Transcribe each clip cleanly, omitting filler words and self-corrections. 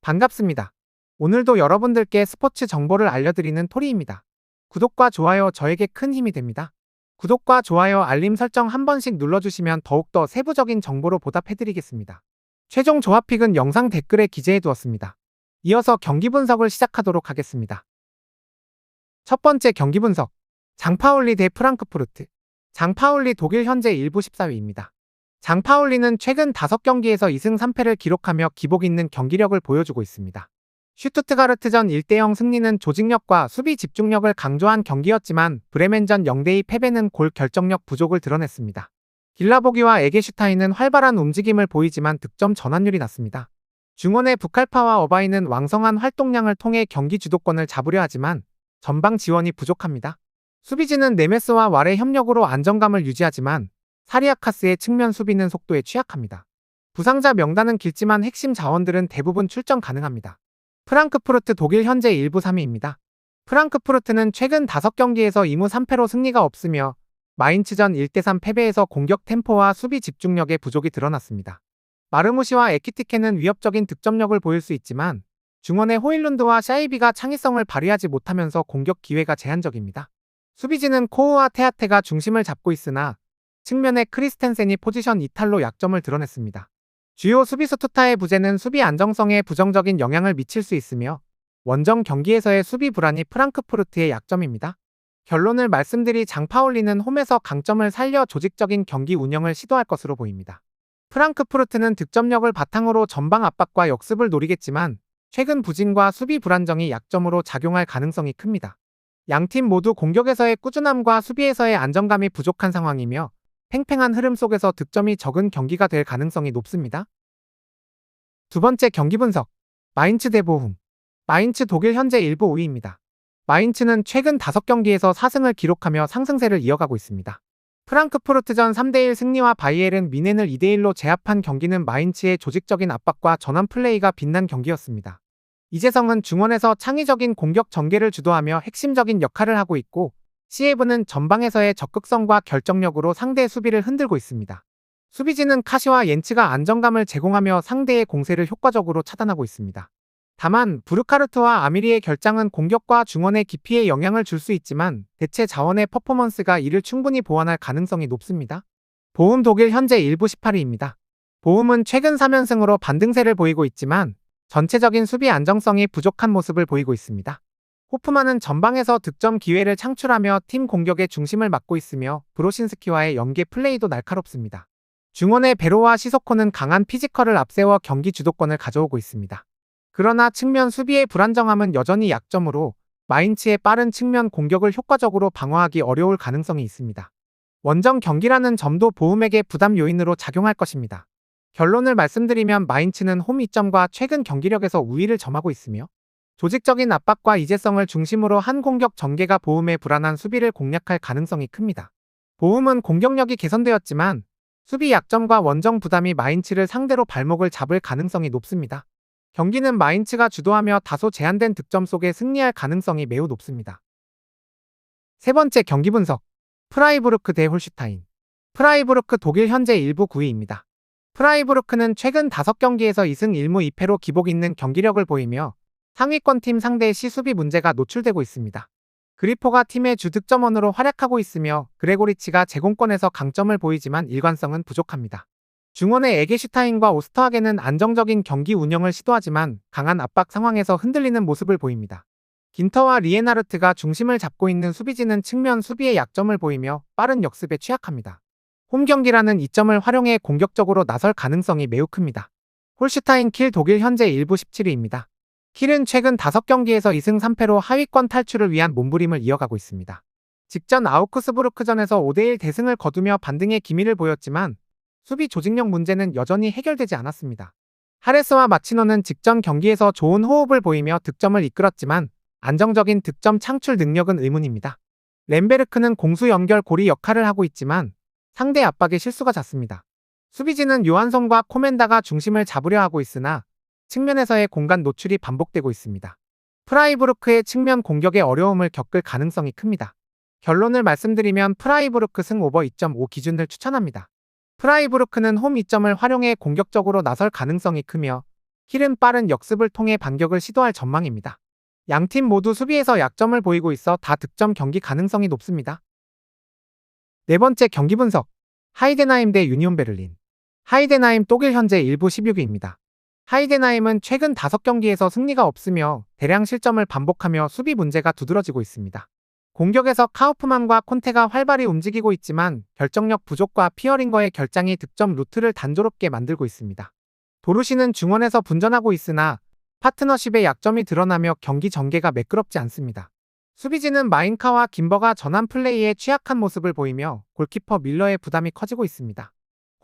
반갑습니다. 오늘도 여러분들께 스포츠 정보를 알려드리는 토리입니다. 구독과 좋아요 저에게 큰 힘이 됩니다. 구독과 좋아요 알림 설정 한 번씩 눌러주시면 더욱더 세부적인 정보로 보답해드리겠습니다. 최종 조합픽은 영상 댓글에 기재해두었습니다. 이어서 경기 분석을 시작하도록 하겠습니다. 첫 번째 경기 분석. 장파울리 대 프랑크푸르트. 장파울리 독일 현재 1부 14위입니다. 장파울리는 최근 5경기에서 2승 3패를 기록하며 기복 있는 경기력을 보여주고 있습니다. 슈투트가르트전 1대0 승리는 조직력과 수비 집중력을 강조한 경기였지만 브레멘전 0대2 패배는 골 결정력 부족을 드러냈습니다. 길라보기와 에게슈타인은 활발한 움직임을 보이지만 득점 전환율이 낮습니다. 중원의 부칼파와 어바이는 왕성한 활동량을 통해 경기 주도권을 잡으려 하지만 전방 지원이 부족합니다. 수비진은 네메스와 왈의 협력으로 안정감을 유지하지만 사리아카스의 측면 수비는 속도에 취약합니다. 부상자 명단은 길지만 핵심 자원들은 대부분 출전 가능합니다. 프랑크푸르트 독일 현재 1부 3위입니다. 프랑크푸르트는 최근 5경기에서 2무 3패로 승리가 없으며 마인츠전 1대3 패배에서 공격 템포와 수비 집중력의 부족이 드러났습니다. 마르무시와 에키티케는 위협적인 득점력을 보일 수 있지만 중원의 호일룬드와 샤이비가 창의성을 발휘하지 못하면서 공격 기회가 제한적입니다. 수비진은 코우와 테아테가 중심을 잡고 있으나 측면의 크리스텐센이 포지션 이탈로 약점을 드러냈습니다. 주요 수비수 투타의 부재는 수비 안정성에 부정적인 영향을 미칠 수 있으며 원정 경기에서의 수비 불안이 프랑크푸르트의 약점입니다. 결론을 말씀드리 장파울리는 홈에서 강점을 살려 조직적인 경기 운영을 시도할 것으로 보입니다. 프랑크푸르트는 득점력을 바탕으로 전방 압박과 역습을 노리겠지만 최근 부진과 수비 불안정이 약점으로 작용할 가능성이 큽니다. 양팀 모두 공격에서의 꾸준함과 수비에서의 안정감이 부족한 상황이며 팽팽한 흐름 속에서 득점이 적은 경기가 될 가능성이 높습니다. 두 번째 경기 분석. 마인츠 대 보훔. 마인츠 독일 현재 1부 5위입니다. 마인츠는 최근 5경기에서 4승을 기록하며 상승세를 이어가고 있습니다. 프랑크푸르트전 3대1 승리와 바이에른 미넨을 2대1로 제압한 경기는 마인츠의 조직적인 압박과 전환 플레이가 빛난 경기였습니다. 이재성은 중원에서 창의적인 공격 전개를 주도하며 핵심적인 역할을 하고 있고 시에브는 전방에서의 적극성과 결정력으로 상대의 수비를 흔들고 있습니다. 수비진은 카시와 옌츠가 안정감을 제공하며 상대의 공세를 효과적으로 차단하고 있습니다. 다만 부르카르트와 아미리의 결장은 공격과 중원의 깊이에 영향을 줄 수 있지만 대체 자원의 퍼포먼스가 이를 충분히 보완할 가능성이 높습니다. 보훔 독일 현재 1부 18위입니다. 보훔은 최근 3연승으로 반등세를 보이고 있지만 전체적인 수비 안정성이 부족한 모습을 보이고 있습니다. 호프만은 전방에서 득점 기회를 창출하며 팀 공격의 중심을 맡고 있으며 브로신스키와의 연계 플레이도 날카롭습니다. 중원의 베로와 시소코는 강한 피지컬을 앞세워 경기 주도권을 가져오고 있습니다. 그러나 측면 수비의 불안정함은 여전히 약점으로 마인츠의 빠른 측면 공격을 효과적으로 방어하기 어려울 가능성이 있습니다. 원정 경기라는 점도 보훔에게 부담 요인으로 작용할 것입니다. 결론을 말씀드리면 마인츠는 홈 이점과 최근 경기력에서 우위를 점하고 있으며 조직적인 압박과 이재성을 중심으로 한 공격 전개가 보훔의 불안한 수비를 공략할 가능성이 큽니다. 보훔은 공격력이 개선되었지만 수비 약점과 원정 부담이 마인츠를 상대로 발목을 잡을 가능성이 높습니다. 경기는 마인츠가 주도하며 다소 제한된 득점 속에 승리할 가능성이 매우 높습니다. 세 번째 경기 분석. 프라이부르크 대 홀슈타인. 프라이부르크 독일 현재 1부 9위입니다. 프라이부르크는 최근 5경기에서 2승 1무 2패로 기복 있는 경기력을 보이며 상위권팀 상대의 시수비 문제가 노출되고 있습니다. 그리포가 팀의 주득점원으로 활약하고 있으며 그레고리치가 제공권에서 강점을 보이지만 일관성은 부족합니다. 중원의 에게슈타인과 오스터하겐은 안정적인 경기 운영을 시도하지만 강한 압박 상황에서 흔들리는 모습을 보입니다. 긴터와 리에나르트가 중심을 잡고 있는 수비진은 측면 수비의 약점을 보이며 빠른 역습에 취약합니다. 홈 경기라는 이점을 활용해 공격적으로 나설 가능성이 매우 큽니다. 홀슈타인 킬 독일 현재 1부 17위입니다. 킬은 최근 5경기에서 2승 3패로 하위권 탈출을 위한 몸부림을 이어가고 있습니다. 직전 아우크스부르크전에서 5대1 대승을 거두며 반등의 기미를 보였지만 수비 조직력 문제는 여전히 해결되지 않았습니다. 하레스와 마치노는 직전 경기에서 좋은 호흡을 보이며 득점을 이끌었지만 안정적인 득점 창출 능력은 의문입니다. 렘베르크는 공수 연결 고리 역할을 하고 있지만 상대 압박에 실수가 잦습니다. 수비진은 요한손과 코멘다가 중심을 잡으려 하고 있으나 측면에서의 공간 노출이 반복되고 있습니다. 프라이부르크의 측면 공격에 어려움을 겪을 가능성이 큽니다. 결론을 말씀드리면 프라이부르크 승 오버 2.5 기준을 추천합니다. 프라이부르크는 홈 이점을 활용해 공격적으로 나설 가능성이 크며 킬은 빠른 역습을 통해 반격을 시도할 전망입니다. 양팀 모두 수비에서 약점을 보이고 있어 다득점 경기 가능성이 높습니다. 네 번째 경기 분석. 하이덴하임 대 유니온 베를린. 하이덴하임 독일 현재 1부 16위입니다. 하이덴하임은 최근 5경기에서 승리가 없으며 대량 실점을 반복하며 수비 문제가 두드러지고 있습니다. 공격에서 카우프만과 콘테가 활발히 움직이고 있지만 결정력 부족과 피어링거의 결장이 득점 루트를 단조롭게 만들고 있습니다. 도르시는 중원에서 분전하고 있으나 파트너십의 약점이 드러나며 경기 전개가 매끄럽지 않습니다. 수비진은 마인카와 김버가 전환 플레이에 취약한 모습을 보이며 골키퍼 밀러의 부담이 커지고 있습니다.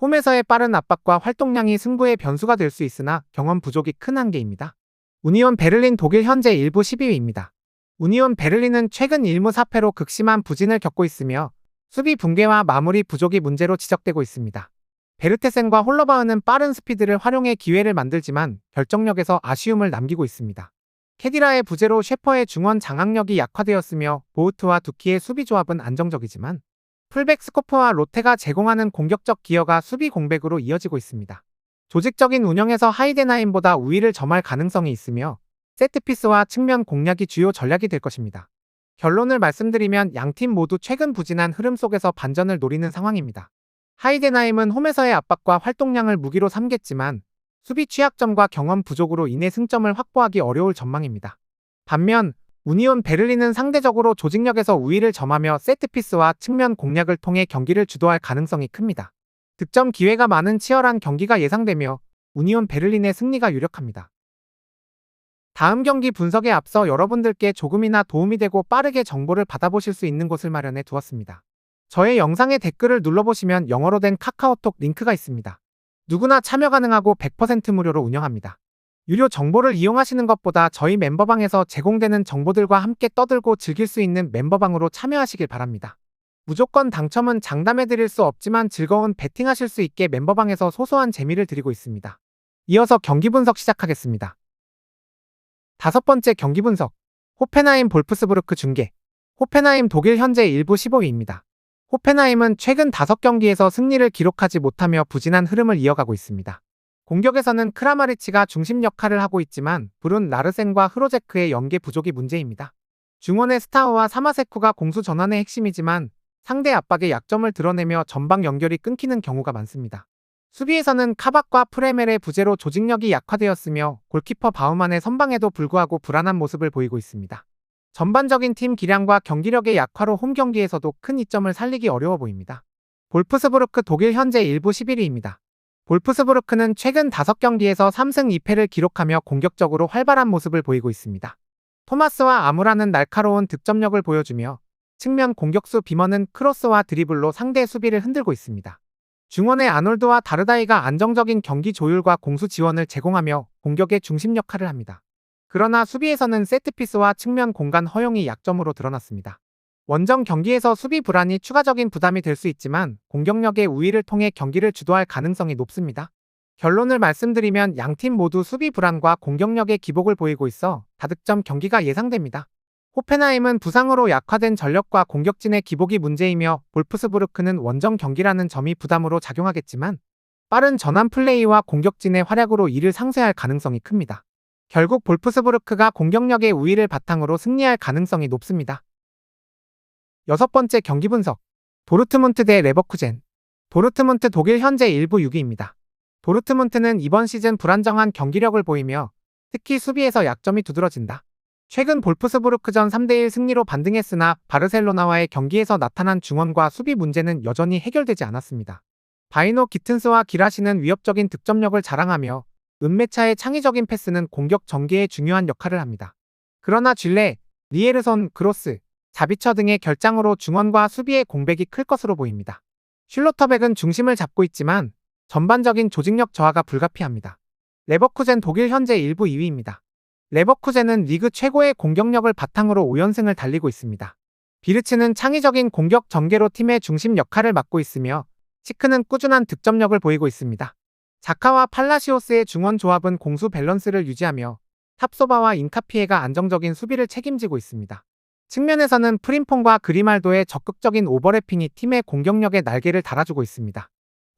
홈에서의 빠른 압박과 활동량이 승부의 변수가 될 수 있으나 경험 부족이 큰 한계입니다. 우니온 베를린 독일 현재 1부 12위입니다. 우니온 베를린은 최근 1무 4패로 극심한 부진을 겪고 있으며 수비 붕괴와 마무리 부족이 문제로 지적되고 있습니다. 베르테센과 홀러바흐는 빠른 스피드를 활용해 기회를 만들지만 결정력에서 아쉬움을 남기고 있습니다. 케디라의 부재로 셰퍼의 중원 장악력이 약화되었으며 보우트와 두키의 수비 조합은 안정적이지만 풀백 스코프와 로테가 제공하는 공격적 기여가 수비 공백으로 이어지고 있습니다. 조직적인 운영에서 하이덴하임보다 우위를 점할 가능성이 있으며 세트피스와 측면 공략이 주요 전략이 될 것입니다. 결론을 말씀드리면 양팀 모두 최근 부진한 흐름 속에서 반전을 노리는 상황입니다. 하이덴하임은 홈에서의 압박과 활동량을 무기로 삼겠지만 수비 취약점과 경험 부족으로 인해 승점을 확보하기 어려울 전망입니다. 반면 우니온 베를린은 상대적으로 조직력에서 우위를 점하며 세트피스와 측면 공략을 통해 경기를 주도할 가능성이 큽니다. 득점 기회가 많은 치열한 경기가 예상되며 우니온 베를린의 승리가 유력합니다. 다음 경기 분석에 앞서 여러분들께 조금이나 도움이 되고 빠르게 정보를 받아보실 수 있는 곳을 마련해 두었습니다. 저의 영상에 댓글을 눌러보시면 영어로 된 카카오톡 링크가 있습니다. 누구나 참여 가능하고 100% 무료로 운영합니다. 유료 정보를 이용하시는 것보다 저희 멤버방에서 제공되는 정보들과 함께 떠들고 즐길 수 있는 멤버방으로 참여하시길 바랍니다. 무조건 당첨은 장담해드릴 수 없지만 즐거운 베팅하실 수 있게 멤버방에서 소소한 재미를 드리고 있습니다. 이어서 경기 분석 시작하겠습니다. 5번째 경기 분석. 호펜하임 볼프스부르크 중계. 호펜하임 독일 현재 1부 15위입니다. 호펜하임은 최근 5경기에서 승리를 기록하지 못하며 부진한 흐름을 이어가고 있습니다. 공격에서는 크라마리치가 중심 역할을 하고 있지만 브룬 라르센과 흐로제크의 연계 부족이 문제입니다. 중원의 스타우와 사마세쿠가 공수 전환의 핵심이지만 상대 압박에 약점을 드러내며 전방 연결이 끊기는 경우가 많습니다. 수비에서는 카박과 프레멜의 부재로 조직력이 약화되었으며 골키퍼 바우만의 선방에도 불구하고 불안한 모습을 보이고 있습니다. 전반적인 팀 기량과 경기력의 약화로 홈 경기에서도 큰 이점을 살리기 어려워 보입니다. 볼프스부르크 독일 현재 1부 11위입니다. 볼프스부르크는 최근 5경기에서 3승 2패를 기록하며 공격적으로 활발한 모습을 보이고 있습니다. 토마스와 아무라는 날카로운 득점력을 보여주며 측면 공격수 비머는 크로스와 드리블로 상대 수비를 흔들고 있습니다. 중원의 아놀드와 다르다이가 안정적인 경기 조율과 공수 지원을 제공하며 공격의 중심 역할을 합니다. 그러나 수비에서는 세트피스와 측면 공간 허용이 약점으로 드러났습니다. 원정 경기에서 수비 불안이 추가적인 부담이 될 수 있지만 공격력의 우위를 통해 경기를 주도할 가능성이 높습니다. 결론을 말씀드리면 양팀 모두 수비 불안과 공격력의 기복을 보이고 있어 다득점 경기가 예상됩니다. 호펜하임은 부상으로 약화된 전력과 공격진의 기복이 문제이며 볼프스부르크는 원정 경기라는 점이 부담으로 작용하겠지만 빠른 전환 플레이와 공격진의 활약으로 이를 상쇄할 가능성이 큽니다. 결국 볼프스부르크가 공격력의 우위를 바탕으로 승리할 가능성이 높습니다. 6번째 경기 분석. 도르트문트 대 레버쿠젠. 도르트문트 독일 현재 1부 6위입니다. 도르트문트는 이번 시즌 불안정한 경기력을 보이며 특히 수비에서 약점이 두드러진다. 최근 볼프스부르크전 3대1 승리로 반등했으나 바르셀로나와의 경기에서 나타난 중원과 수비 문제는 여전히 해결되지 않았습니다. 바이노 기튼스와 기라시는 위협적인 득점력을 자랑하며 은메차의 창의적인 패스는 공격 전개에 중요한 역할을 합니다. 그러나 쥘레, 리에르손, 그로스, 자비처 등의 결장으로 중원과 수비의 공백이 클 것으로 보입니다. 슐로터백은 중심을 잡고 있지만 전반적인 조직력 저하가 불가피합니다. 레버쿠젠 독일 현재 1부 2위입니다. 레버쿠젠은 리그 최고의 공격력을 바탕으로 5연승을 달리고 있습니다. 비르츠는 창의적인 공격 전개로 팀의 중심 역할을 맡고 있으며 시크는 꾸준한 득점력을 보이고 있습니다. 자카와 팔라시오스의 중원 조합은 공수 밸런스를 유지하며 탑소바와 인카피에가 안정적인 수비를 책임지고 있습니다. 측면에서는 프림퐁과 그리말도의 적극적인 오버래핑이 팀의 공격력에 날개를 달아주고 있습니다.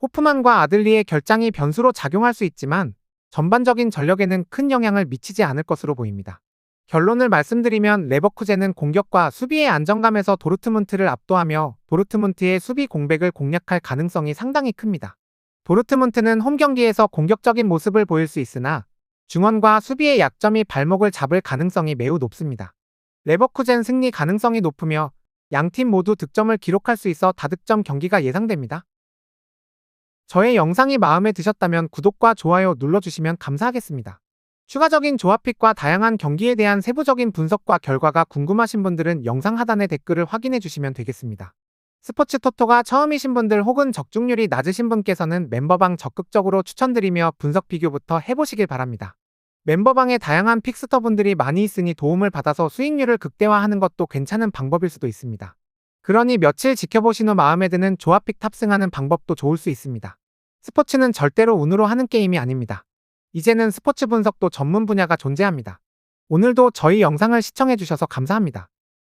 호프만과 아들리의 결장이 변수로 작용할 수 있지만 전반적인 전력에는 큰 영향을 미치지 않을 것으로 보입니다. 결론을 말씀드리면 레버쿠젠은 공격과 수비의 안정감에서 도르트문트를 압도하며 도르트문트의 수비 공백을 공략할 가능성이 상당히 큽니다. 도르트문트는 홈 경기에서 공격적인 모습을 보일 수 있으나 중원과 수비의 약점이 발목을 잡을 가능성이 매우 높습니다. 레버쿠젠 승리 가능성이 높으며 양팀 모두 득점을 기록할 수 있어 다득점 경기가 예상됩니다. 저의 영상이 마음에 드셨다면 구독과 좋아요 눌러주시면 감사하겠습니다. 추가적인 조합픽과 다양한 경기에 대한 세부적인 분석과 결과가 궁금하신 분들은 영상 하단의 댓글을 확인해 주시면 되겠습니다. 스포츠 토토가 처음이신 분들 혹은 적중률이 낮으신 분께서는 멤버방 적극적으로 추천드리며 분석 비교부터 해보시길 바랍니다. 멤버방에 다양한 픽스터분들이 많이 있으니 도움을 받아서 수익률을 극대화하는 것도 괜찮은 방법일 수도 있습니다. 그러니 며칠 지켜보신 후 마음에 드는 조합픽 탑승하는 방법도 좋을 수 있습니다. 스포츠는 절대로 운으로 하는 게임이 아닙니다. 이제는 스포츠 분석도 전문 분야가 존재합니다. 오늘도 저희 영상을 시청해주셔서 감사합니다.